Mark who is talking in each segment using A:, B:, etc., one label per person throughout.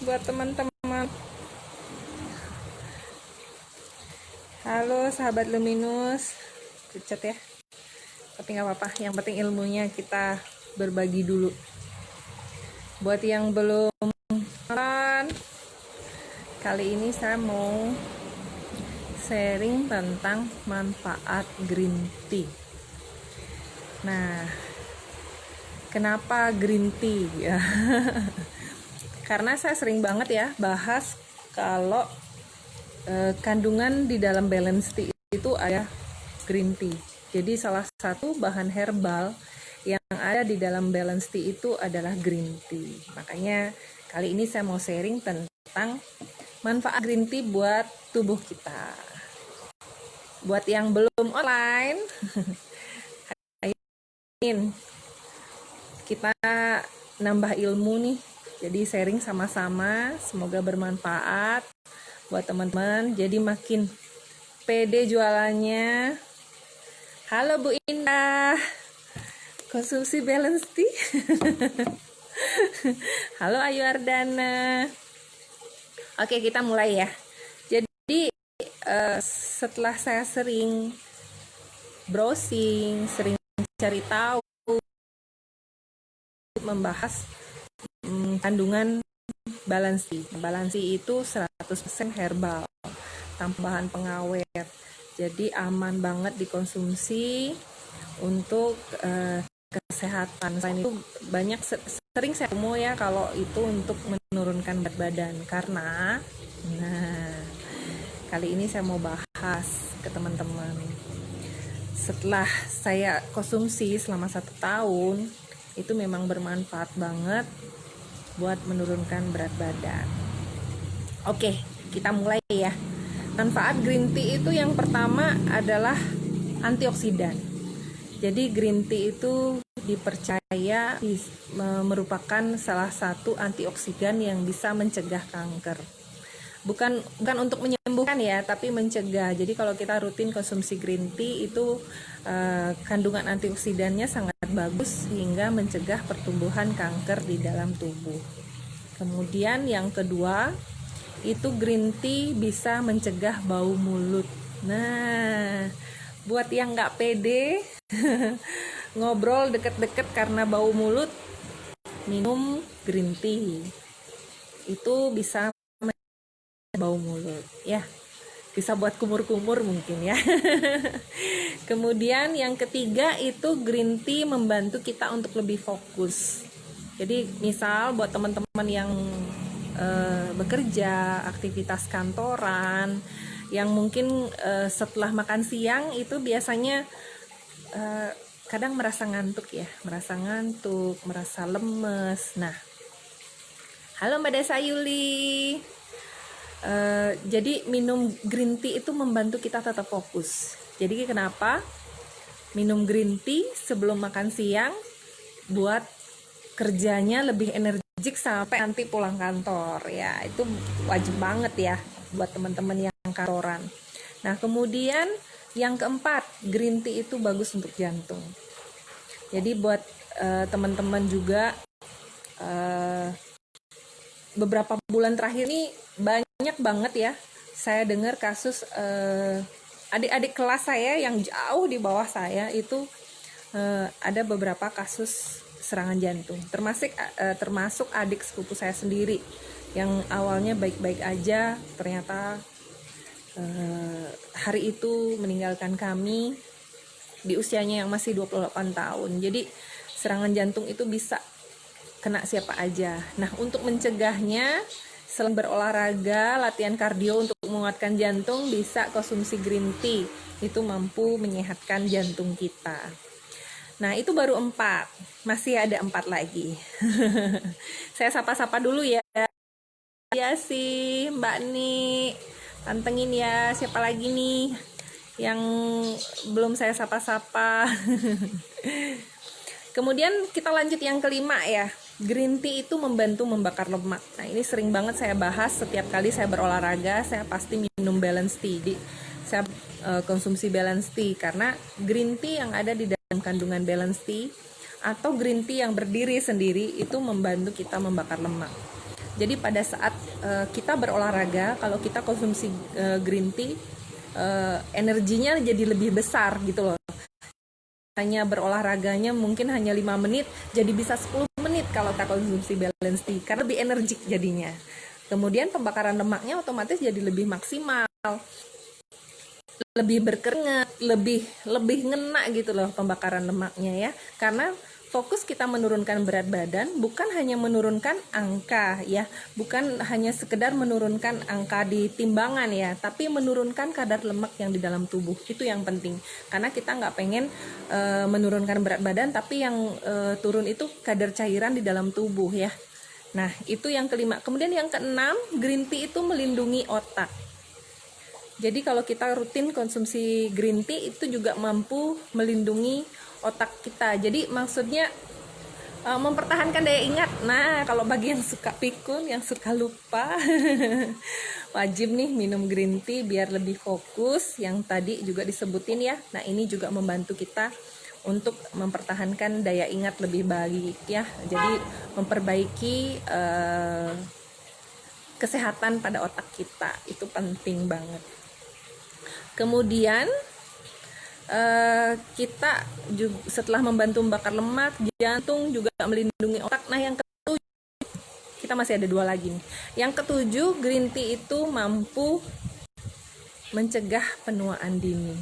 A: buat teman-teman. Halo sahabat Luminous, pucat ya, tapi nggak apa-apa. Yang penting ilmunya kita berbagi dulu. Buat yang belum nonton, kali ini saya mau sharing tentang manfaat green tea. Nah, kenapa green tea ya? Karena saya sering banget ya bahas kalau kandungan di dalam balance tea itu ada green tea. Jadi salah satu bahan herbal yang ada di dalam balance tea itu adalah green tea. Makanya kali ini saya mau sharing tentang manfaat green tea buat tubuh kita. Buat yang belum online, ayo kita nambah ilmu nih. Jadi sharing sama-sama, semoga bermanfaat buat teman-teman. Jadi makin pede jualannya. Halo Bu Indah, konsumsi balance tea. Halo Ayu Ardana. Oke, kita mulai ya. Jadi setelah saya sering browsing, sering cari tahu, membahas kandungan balance tea. Balance tea itu 100% herbal, tanpa bahan pengawet. Jadi aman banget dikonsumsi untuk kesehatan. Selain itu banyak sering saya temu ya kalau itu untuk menurunkan berat badan. Karena kali ini saya mau bahas ke teman-teman. Setelah saya konsumsi selama 1 tahun, itu memang bermanfaat banget buat menurunkan berat badan. Oke, kita mulai ya. Manfaat green tea itu yang pertama adalah antioksidan. Jadi green tea itu dipercaya merupakan salah satu antioksidan yang bisa mencegah kanker. Bukan untuk menyembuhkan ya, tapi mencegah. Jadi kalau kita rutin konsumsi green tea itu kandungan antioksidannya sangat bagus sehingga mencegah pertumbuhan kanker di dalam tubuh. Kemudian yang kedua, itu green tea bisa mencegah bau mulut. Nah, buat yang nggak pede ngobrol deket-deket karena bau mulut, minum green tea. Itu bisa bau mulut ya, bisa buat kumur-kumur mungkin ya. Kemudian yang ketiga itu green tea membantu kita untuk lebih fokus. Jadi misal buat teman-teman yang bekerja, aktivitas kantoran, yang mungkin setelah makan siang itu biasanya kadang merasa ngantuk, merasa lemes. Nah, halo Mbak Desa Yuli. Jadi minum green tea itu membantu kita tetap fokus. Jadi kenapa minum green tea sebelum makan siang? Buat kerjanya lebih energik sampai nanti pulang kantor ya. Itu wajib banget ya buat teman-teman yang kantoran. Nah, kemudian yang keempat, green tea itu bagus untuk jantung. Jadi buat teman-teman juga beberapa bulan terakhir ini banyak banget ya saya dengar kasus adik-adik kelas saya yang jauh di bawah saya itu ada beberapa kasus serangan jantung, termasuk adik sepupu saya sendiri yang awalnya baik-baik aja, ternyata hari itu meninggalkan kami di usianya yang masih 28 tahun. Jadi serangan jantung itu bisa kena siapa aja. Nah, untuk mencegahnya, selain berolahraga, latihan kardio untuk menguatkan jantung, bisa konsumsi green tea. Itu mampu menyehatkan jantung kita. Nah, itu baru 4. Masih ada 4 lagi. Saya sapa-sapa dulu ya. Ya sih, Mbak Ni. Pantengin ya, siapa lagi nih yang belum saya sapa-sapa. Kemudian kita lanjut yang kelima ya. Green tea itu membantu membakar lemak. Nah, ini sering banget saya bahas setiap kali saya berolahraga, saya pasti minum balance tea. Jadi, saya konsumsi balance tea karena green tea yang ada di dalam kandungan balance tea atau green tea yang berdiri sendiri itu membantu kita membakar lemak. Jadi pada saat kita berolahraga, kalau kita konsumsi green tea, energinya jadi lebih besar gitu loh. Hanya berolahraganya mungkin hanya 5 menit, jadi bisa 10 menit kalau kita konsumsi balance tea, karena lebih energik jadinya. Kemudian pembakaran lemaknya otomatis jadi lebih maksimal, lebih berkeringat, lebih ngena gitu loh pembakaran lemaknya ya. Karena fokus kita menurunkan berat badan bukan hanya menurunkan angka ya, bukan hanya sekedar menurunkan angka di timbangan ya, tapi menurunkan kadar lemak yang di dalam tubuh. Itu yang penting, karena kita nggak pengen menurunkan berat badan tapi yang turun itu kadar cairan di dalam tubuh ya. Nah itu yang kelima. Kemudian yang keenam, green tea itu melindungi otak. Jadi kalau kita rutin konsumsi green tea itu juga mampu melindungi otak kita. Jadi maksudnya mempertahankan daya ingat. Nah kalau bagi yang suka pikun, yang suka lupa wajib nih minum green tea biar lebih fokus. Yang tadi juga disebutin ya. Nah ini juga membantu kita untuk mempertahankan daya ingat lebih baik ya. Jadi memperbaiki kesehatan pada otak kita, itu penting banget. Kemudian kita juga setelah membantu membakar lemak, jantung, juga melindungi otak. Nah yang ketujuh, kita masih ada 2 lagi nih. Yang ketujuh, green tea itu mampu mencegah penuaan dini.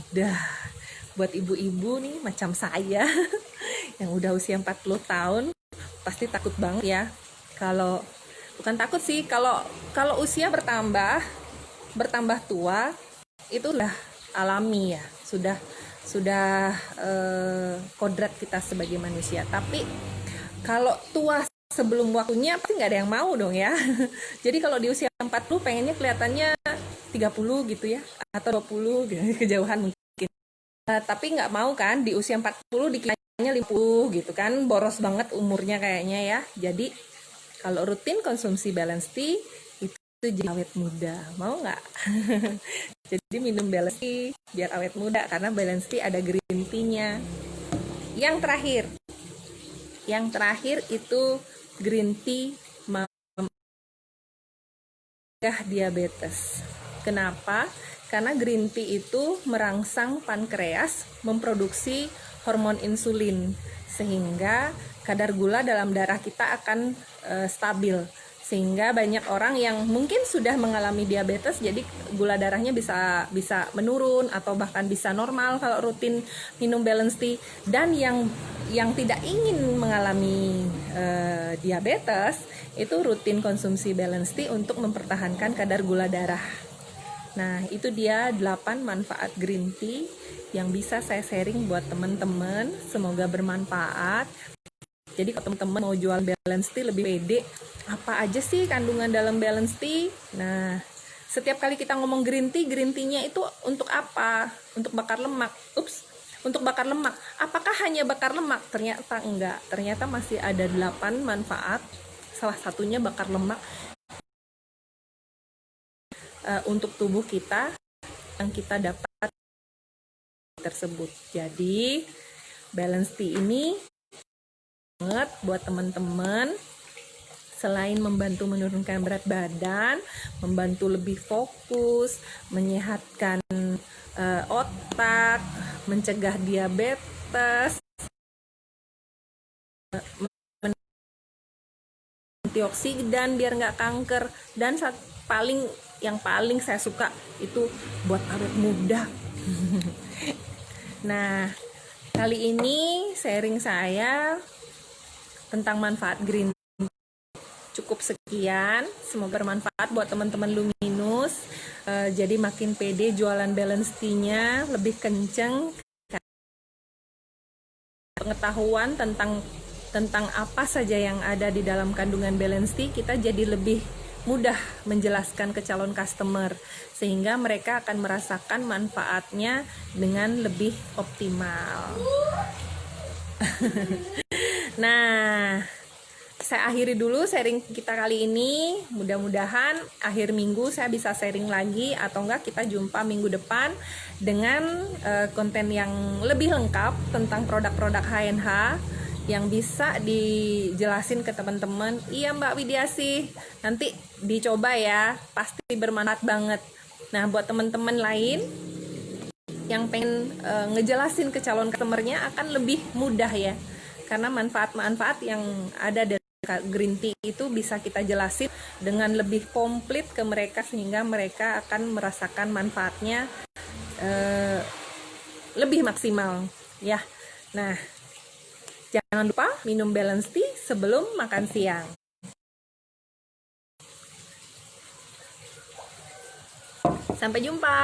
A: Buat ibu-ibu nih macam saya yang udah usia 40 tahun pasti takut banget ya. Kalau bukan takut sih, kalau usia bertambah tua itu udah alami ya, sudah kodrat kita sebagai manusia. Tapi kalau tua sebelum waktunya pasti nggak ada yang mau dong ya. Jadi kalau di usia 40 pengennya kelihatannya 30 gitu ya, atau 20 gitu, kejauhan mungkin. Tapi nggak mau kan di usia 40 dikiranya 50 gitu kan, boros banget umurnya kayaknya ya. Jadi kalau rutin konsumsi balance tea itu jadi awet muda, mau nggak? Jadi minum balance tea biar awet muda, karena balance tea ada green tea-nya. Yang terakhir itu green tea mencegah diabetes. Kenapa? Karena green tea itu merangsang pankreas memproduksi hormon insulin, sehingga kadar gula dalam darah kita akan stabil. Sehingga banyak orang yang mungkin sudah mengalami diabetes, jadi gula darahnya bisa menurun atau bahkan bisa normal kalau rutin minum balance tea. Dan yang tidak ingin mengalami diabetes itu rutin konsumsi balance tea untuk mempertahankan kadar gula darah. Nah itu dia 8 manfaat green tea yang bisa saya sharing buat teman-teman, semoga bermanfaat. Jadi kalau teman-teman mau jual balance tea lebih pede, apa aja sih kandungan dalam balance tea? Nah, setiap kali kita ngomong green tea-nya itu untuk apa? Untuk bakar lemak. Untuk bakar lemak. Apakah hanya bakar lemak? Ternyata enggak. Ternyata masih ada 8 manfaat. Salah satunya bakar lemak untuk tubuh kita yang kita dapat tersebut. Jadi, balance tea ini banget buat teman-teman, selain membantu menurunkan berat badan, membantu lebih fokus, menyehatkan otak, mencegah diabetes, antioksidan biar nggak kanker, dan yang paling saya suka itu buat awet muda. Nah, kali ini sharing saya tentang manfaat green tea cukup sekian. Semoga bermanfaat buat teman-teman Luminus. Jadi makin pede jualan balance tea-nya, lebih kenceng pengetahuan tentang apa saja yang ada di dalam kandungan balance tea. Kita jadi lebih mudah menjelaskan ke calon customer, sehingga mereka akan merasakan manfaatnya dengan lebih optimal. Nah, saya akhiri dulu sharing kita kali ini. Mudah-mudahan akhir minggu saya bisa sharing lagi, atau enggak kita jumpa minggu depan dengan konten yang lebih lengkap tentang produk-produk HNH yang bisa dijelasin ke teman-teman. Iya Mbak Widiasih, nanti dicoba ya, pasti bermanfaat banget. Nah buat teman-teman lain yang pengen ngejelasin ke calon customernya akan lebih mudah ya, karena manfaat-manfaat yang ada dari green tea itu bisa kita jelasin dengan lebih komplit ke mereka, sehingga mereka akan merasakan manfaatnya lebih maksimal ya. Nah, jangan lupa minum balance tea sebelum makan siang. Sampai jumpa.